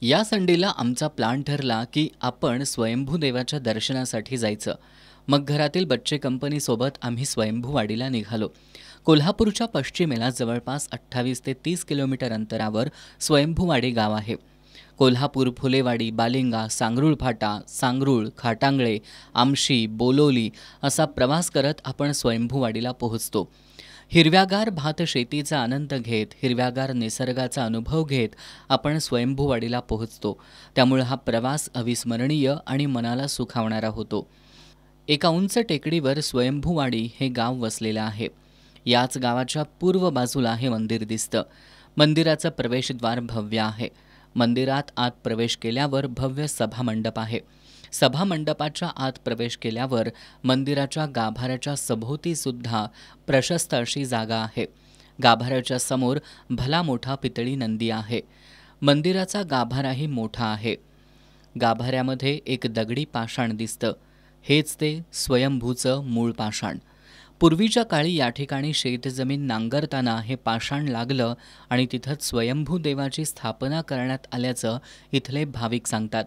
या संडेला आमचा प्लॅन ठरला की आपण स्वयंभू देवाच्या दर्शनासाठी जायचं. मग घरातील बच्चे कंपनीसोबत आम्ही स्वयंभूवाडीला निघालो. कोल्हापूरच्या पश्चिमेला जवळपास 28 ते 30 किलोमीटर अंतरावर स्वयंभूवाडी गाव आहे. कोल्हापूर, फुलेवाडी, बालिंगा, सांगरूळ फाटा, सांगरूळ, खाटांगळे, आमशी, बोलोली असा प्रवास करत आपण स्वयंभूवाडीला पोहोचतो. हिरव्यागार भातशेतीचा आनंद घेत, हिरव्यागार निसर्गाचा अनुभव घेत आपण स्वयंभूवाडीला पोहोचतो. त्यामुळे हा प्रवास अविस्मरणीय आणि मनाला सुखावणारा होतो. एका उंच टेकडीवर स्वयंभूवाडी हे गाव वसलेलं आहे. याच गावाच्या पूर्व बाजूला हे मंदिर दिसतं. मंदिराचं प्रवेशद्वार भव्य आहे. मंदिरात आत प्रवेश केल्यावर भव्य सभामंडप आहे. सभामंडपाच्या आत प्रवेश केल्यावर मंदिराच्या गाभाऱ्याच्या सभोवतीसुद्धा प्रशस्त अशी जागा आहे. गाभाऱ्याच्या समोर भला मोठा पितळी नंदी आहे. मंदिराचा गाभाराही मोठा आहे. गाभाऱ्यामध्ये एक दगडी पाषाण दिसतं. हेच ते स्वयंभूचं मूळ पाषाण. पूर्वीच्या काळी या ठिकाणी शेतजमीन नांगरताना हे पाषाण लागलं आणि तिथंच स्वयंभू देवाची स्थापना करण्यात आल्याचं इथले भाविक सांगतात.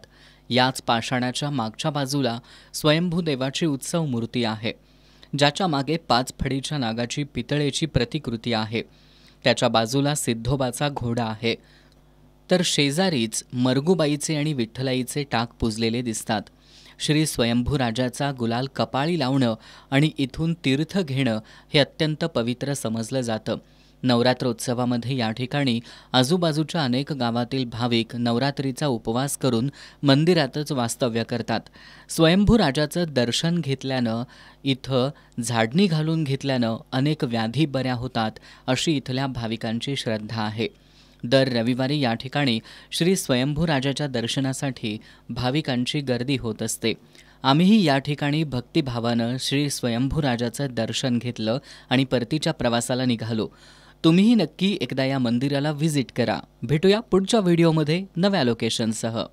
याच पाषाणाच्या मागच्या बाजूला स्वयंभू देवाची उत्सव मूर्ती आहे, ज्याच्या मागे 5 फडीच्या नागाची पितळेची प्रतिकृती आहे. त्याच्या बाजूला सिद्धोबाचा घोडा आहे. तर शेजारीच मरगूबाईचे आणि विठ्ठलाईचे टाक पुजलेले दिसतात. श्री स्वयंभू राजाचा गुलाल कपाळी लावणं आणि इथून तीर्थ घेणं हे अत्यंत पवित्र समजलं जातं. नवरात्रोत्सवामध्ये या ठिकाणी आजूबाजूच्या अनेक गावातील भाविक नवरात्रीचा उपवास करून मंदिरातच वास्तव्य करतात. स्वयंभू राजाचं दर्शन घेतल्यानं, इथं झाडणी घालून घेतल्यानं अनेक व्याधी बऱ्या होतात, अशी इथल्या भाविकांची श्रद्धा आहे. दर रविवारी या ठिकाणी श्री स्वयंभू राजाच्या दर्शनासाठी भाविकांची गर्दी होत असते. आम्हीही या ठिकाणी भक्तिभावानं श्री स्वयंभू राजाचं दर्शन घेतलं आणि परतीच्या प्रवासाला निघालो. तुम्हीही नक्की एकदा या मंदिराला व्हिजिट करा. भेटूया पुढच्या व्हिडिओमध्ये नव्या लोकेशनसह.